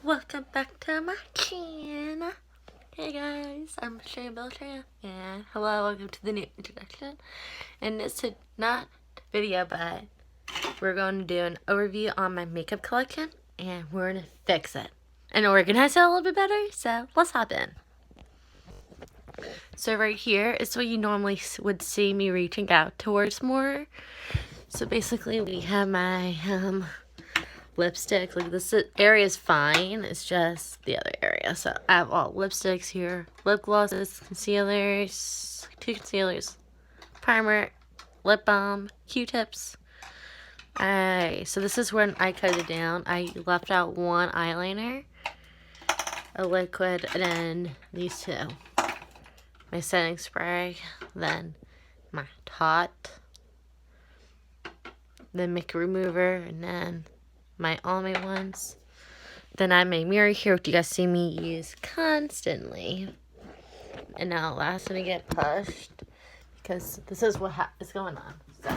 welcome back to my channel. Hey guys, I'm Shay Beltran, and hello, welcome to the new introduction. And this is not video, but we're going to do an overview on my makeup collection, and we're going to fix it and organize it a little bit better, so let's hop in. So right here is what you normally would see me reaching out towards more. So basically we have my lipstick. Like, this area is fine, it's just the other area. So I have all lipsticks here, lip glosses, concealers, 2 concealers, primer, lip balm, Q-tips. So this is when I cut it down. I left out 1 eyeliner, a liquid, and then these 2. My setting spray, then my Tot, then makeup remover, and then my Almay ones. Then I have my mirror here, which you guys see me use constantly. And now last one to get pushed, because this is what is going on. So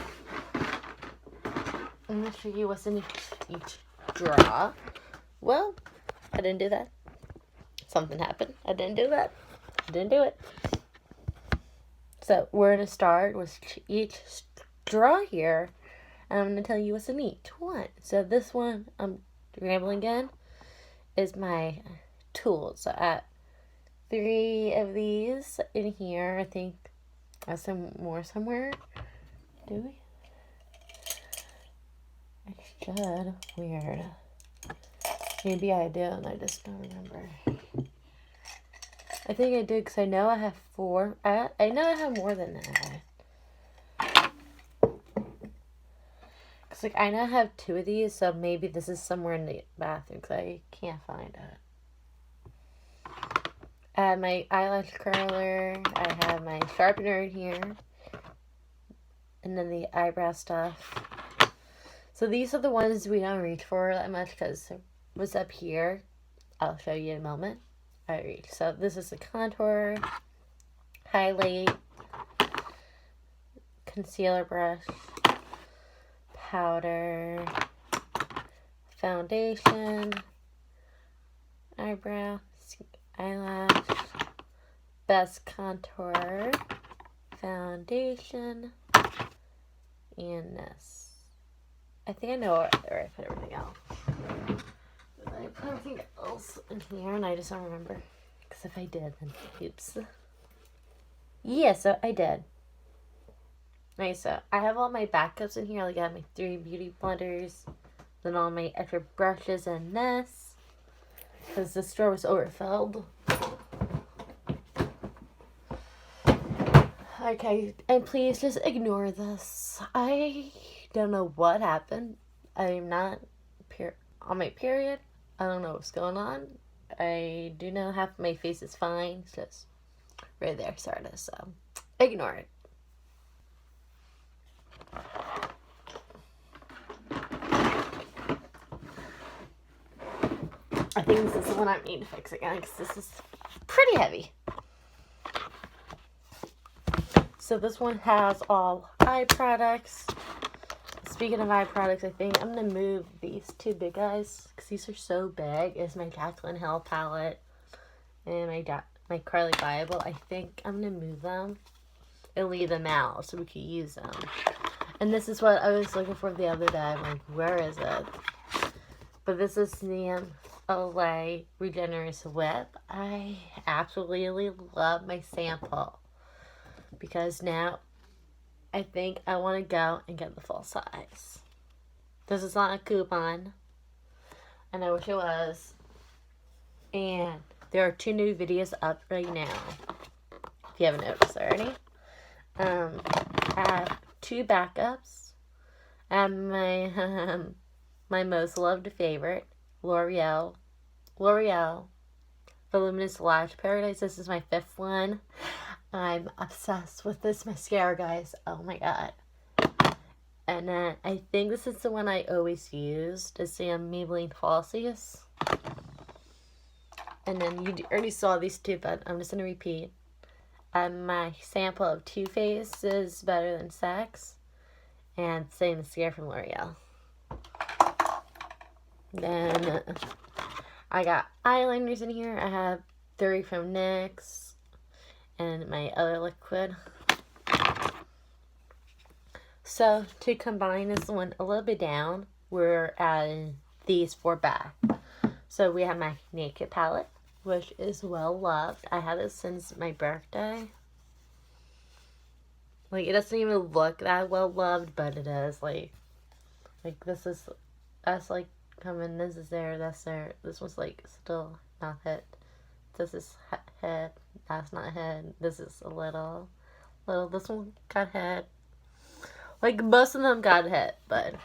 I'm going to show you what's in each drawer. Well, I didn't do that. Something happened. I didn't do that. I didn't do it. So we're going to start with each drawer here. And I'm going to tell you what's in each one. So this one, I'm rambling again, is my tools. So I have 3 of these in here. I think I have some more somewhere. Do we? I should. Weird. Maybe I do and I just don't remember. I think I did because I know I have 4. I know I have more than that. Because, like, I know I have 2 of these, so maybe this is somewhere in the bathroom because I can't find it. I have my eyelash curler. I have my sharpener in here. And then the eyebrow stuff. So these are the ones we don't reach for that much because what's up here, I'll show you in a moment. I reach. So this is the contour, highlight, concealer brush, powder, foundation, eyebrow, eyelash, best contour, foundation, and this. I think I know where I put everything else. I put everything else in here and I just don't remember. Because if I did, then oops. Yeah, so I did. Nice, so I have all my backups in here. Like, I have my 3 beauty blenders, then all my extra brushes and this, because the store was overfilled. Okay, and please just ignore this. I don't know what happened. I'm not on my period. I don't know what's going on. I do know half of my face is fine. It's just right there, sort of, so ignore it. I think this is the one I need to fix again because this is pretty heavy. So this one has all eye products. Speaking of eye products, I think I'm going to move these 2 big guys because these are so big. It's my Jaclyn Hill palette and my Carly Bible. I think I'm going to move them and leave them out so we can use them. And this is what I was looking for the other day. I'm like, where is it? But this is the Olay Regenerous Whip. I absolutely love my sample because now I think I want to go and get the full size. This is not a coupon, and I wish it was. And there are 2 new videos up right now, if you haven't noticed already. I have 2 backups. I have my my most loved favorite, L'Oreal Voluminous Lash Paradise. This is my 5th one. I'm obsessed with this mascara, guys. Oh my god. And then I think this is the one I always used. It's the Maybelline Falsies. And then you already saw these 2, but I'm just going to repeat. My sample of Too Faced is Better Than Sex. And same mascara from L'Oreal. Then I got eyeliners in here. I have 3 from NYX and my other liquid. So to combine this one a little bit down, we're adding these 4 back. So we have my Naked palette, which is well loved. I had it since my birthday. Like, it doesn't even look that well loved, but it is. Like this is, that's like coming, this is there, that's there. This one's like still not hit. This is hit, that's not hit. This is a little, this one got hit. Like, most of them got hit, but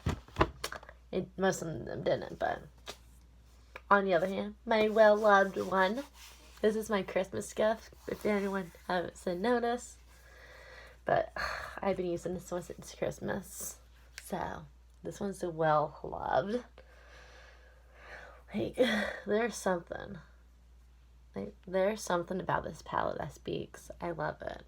most of them didn't. But on the other hand, my well-loved one, this is my Christmas gift, if anyone hasn't noticed. But I've been using this one since Christmas. So, this one's well-loved. Like, there's something. Like, there's something about this palette that speaks. I love it.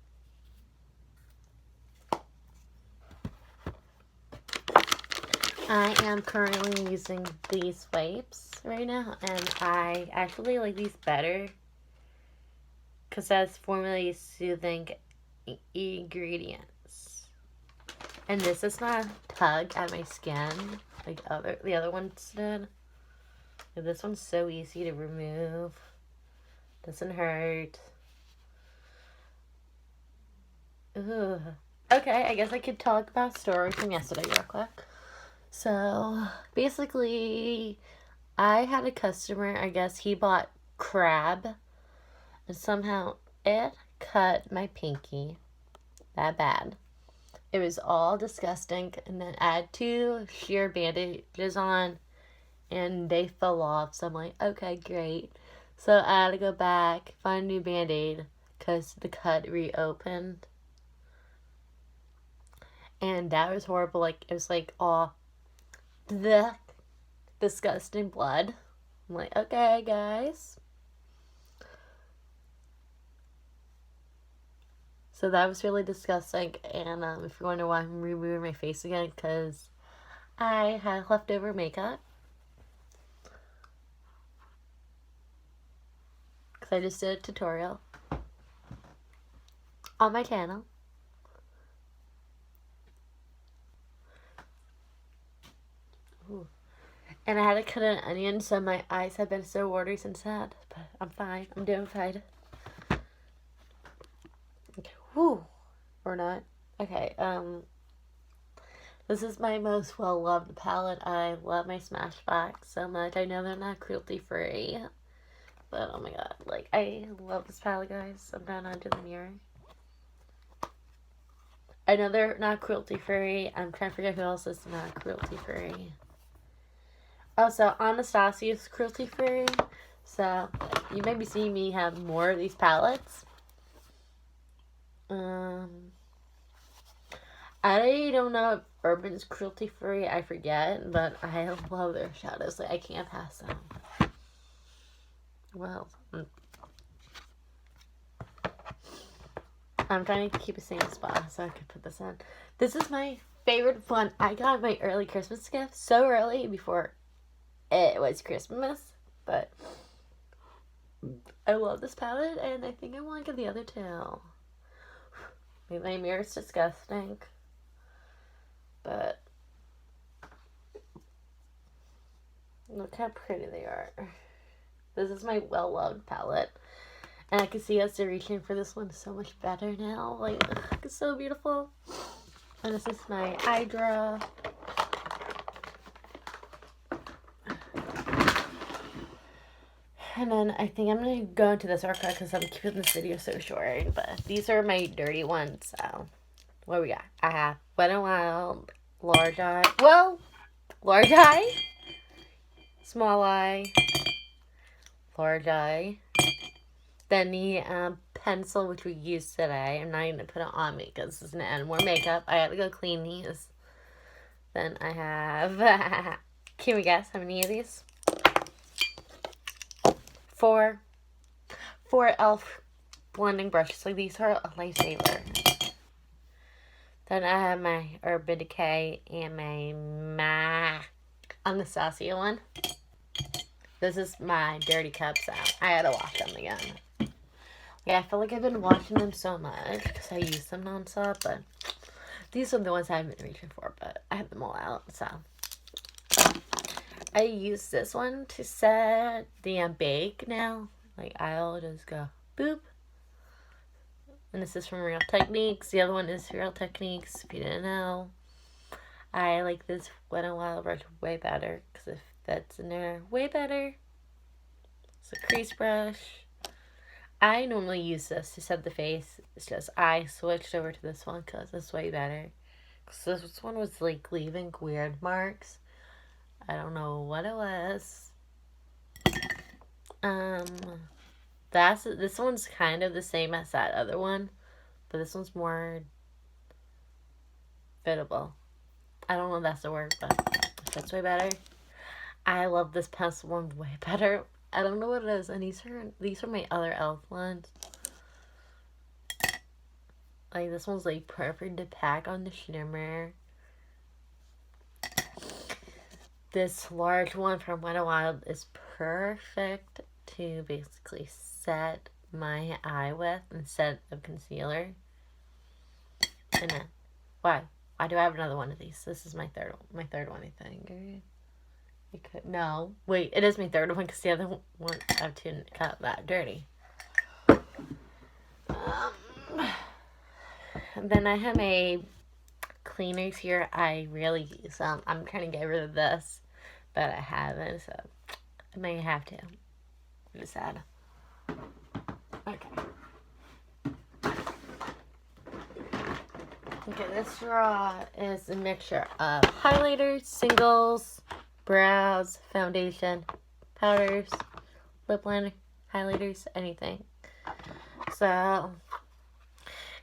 I am currently using these wipes right now, and I actually like these better because that's formally soothing ingredients. And this does not tug at my skin like the other ones did. And this one's so easy to remove. Doesn't hurt. Ugh. Okay, I guess I could talk about a story from yesterday real quick. So, basically, I had a customer, I guess he bought crab, and somehow it cut my pinky that bad. It was all disgusting, and then I had 2 sheer bandages on, and they fell off, so I'm like, okay, great. So I had to go back, find a new band-aid, because the cut reopened. And that was horrible. Like, it was like all the disgusting blood. I'm like, okay, guys. So that was really disgusting. And if you wonder why I'm removing my face again, because I had leftover makeup. Because I just did a tutorial on my channel. Ooh. And I had to cut an onion, so my eyes have been so watery since that. But I'm fine. I'm doing fine. Okay. Whew. Or not. Okay. This is my most well-loved palette. I love my Smashbox so much. I know they're not cruelty-free. But, oh my god. Like, I love this palette, guys. I'm down onto the mirror. I know they're not cruelty-free. I'm trying to figure out who else is not cruelty-free. Also, Anastasia is cruelty-free, so you may be seeing me have more of these palettes. I don't know if Urban's cruelty-free, I forget, but I love their shadows. Like, I can't pass them. Well, I'm trying to keep a same spot so I can put this in. This is my favorite one. I got my early Christmas gift so early before it was Christmas, but I love this palette, and I think I want to get the other 2. My mirror's disgusting, but look how pretty they are. This is my well-loved palette, and I can see us reaching for this one so much better now. Like, it's so beautiful. And this is my eye draw. And then I think I'm going to go into this archive because I'm keeping this video so short. But these are my dirty ones. So, what we got? I have Wet n Wild, large eye. Well, large eye, small eye, large eye. Then the pencil, which we used today. I'm not going to put it on me because it's going to add more makeup. I have to go clean these. Then I have, can we guess how many of these? 4 e.l.f. blending brushes. Like, these are a lifesaver. Then I have my Urban Decay and my Anastasia one. This is my dirty cups out. I had to wash them again. Yeah, I feel like I've been washing them so much because I use them nonstop, but these are the ones I've been reaching for, but I have them all out, so. I use this one to set the bake now. Like, I'll just go boop. And this is from Real Techniques. The other one is Real Techniques, if you didn't know. I like this Wet n Wild brush way better because it fits in there way better. It's a crease brush. I normally use this to set the face. It's just I switched over to this one because it's way better. Because this one was like leaving weird marks. I don't know what it was. This one's kind of the same as that other one, but this one's more fittable. I don't know if that's the word, but it fits way better. I love this pencil one way better. I don't know what it is, and these are my other e.l.f. ones. Like, this one's like perfect to pack on the shimmer. This large one from Wet n Wild is perfect to basically set my eye with instead of concealer. And then, why do I have another one of these? This is my third one, I think. No, wait, it is my third one because the other one I have two cut that dirty. And then I have my cleaners here. I really use them. I'm trying to get rid of this, but I haven't, so I may have to. I'm sad. Okay. Okay, this drawer is a mixture of highlighters, singles, brows, foundation, powders, lip liner, highlighters, anything. So,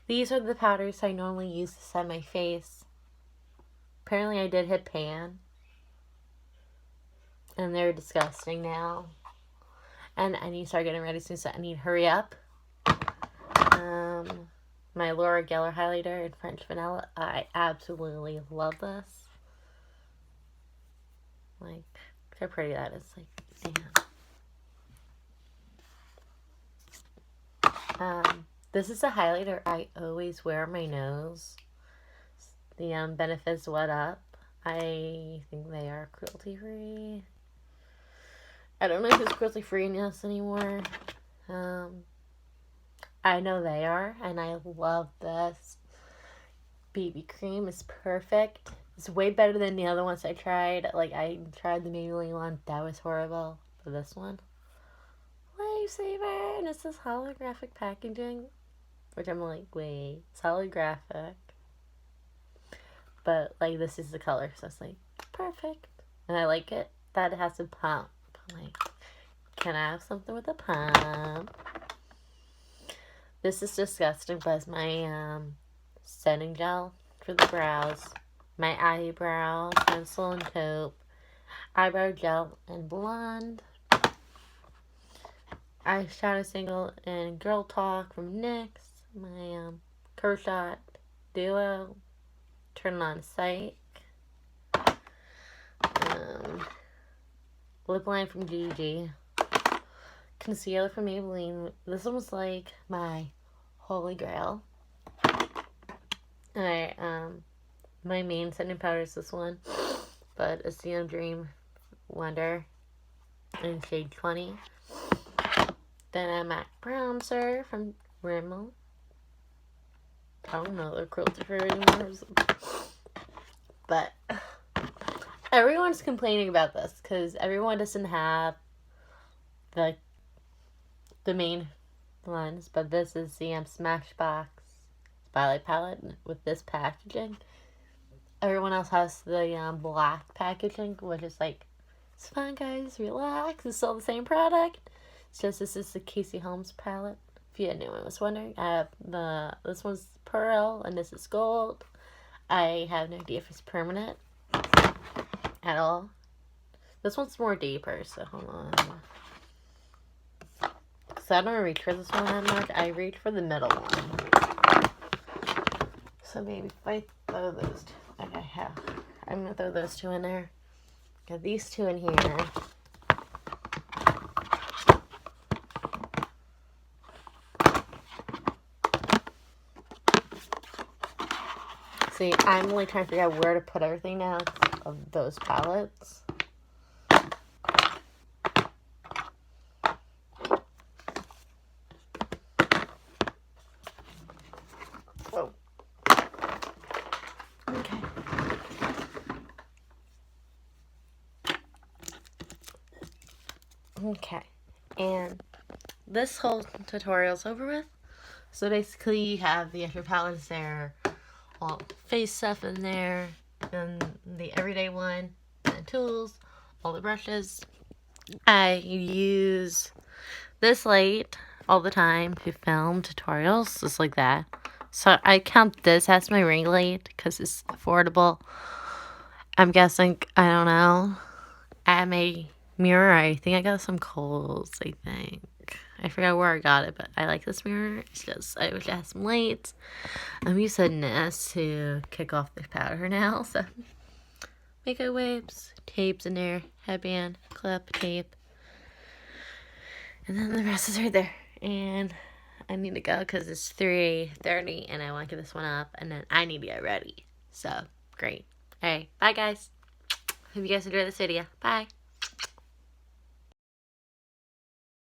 these are the powders I normally use to set my face. Apparently I did hit pan. And they're disgusting now. And I need to start getting ready soon, so I need to hurry up. My Laura Geller highlighter in French Vanilla. I absolutely love this. Like, look how pretty that is. Like, damn. This is a highlighter I always wear on my nose. The Benefits What Up. I think they are cruelty free. I don't know if it's cruelty free in this anymore. I know they are, and I love this. BB cream is perfect. It's way better than the other ones I tried. Like, I tried the Maybelline one. That was horrible. But this one, lifesaver. And it says holographic packaging. Which I'm like, wait, it's holographic. But, like, this is the color. So it's like, perfect. And I like it. That it has a pump. I'm like, can I have something with a pump? This is disgusting, but it's my setting gel for the brows, my eyebrow pencil and taupe, eyebrow gel and blonde, eyeshadow single and Girl Talk from NYX, my Curve Shot Duo, Turn On Sight, lip line from Gigi, concealer from Maybelline. This one was like my holy grail. My main setting powder is this one, but it's the Dream Wonder in shade 20. Then a MAC bronzer from Rimmel. I don't know, they're cruelty free anymore. But everyone's complaining about this because everyone doesn't have the main ones, but this is the Smashbox Spotlight palette with this packaging. Everyone else has the black packaging, which is like, it's fine guys, relax, it's still the same product. It's just this is the Casey Holmes palette. If you anyone was wondering, I have this one's pearl and this is gold. I have no idea if it's permanent at all. This one's more deeper, so hold on. So I don't reach for this one that much. I reach for the middle one. So maybe if I throw those two, okay, I'm gonna throw those two in there. Got these two in here. See, I'm really trying to figure out where to put everything now of those palettes. Whoa. Okay. Okay. And this whole tutorial's over with. So basically you have the extra palettes there, all face stuff in there, and the everyday one, the tools, all the brushes. I use this light all the time to film tutorials, just like that. So I count this as my ring light because it's affordable. I'm guessing, I don't know, at my mirror, I think I got some Kohl's, I think. I forgot where I got it, but I like this mirror. It's just, I wish I had some lights. I'm using this to kick off the powder now, so. Makeup wipes, tapes in there, headband, clip, tape. And then the rest is right there. And I need to go because it's 3:30 and I want to get this one up. And then I need to get ready. So, great. Alright, bye guys. Hope you guys enjoyed this video. Bye.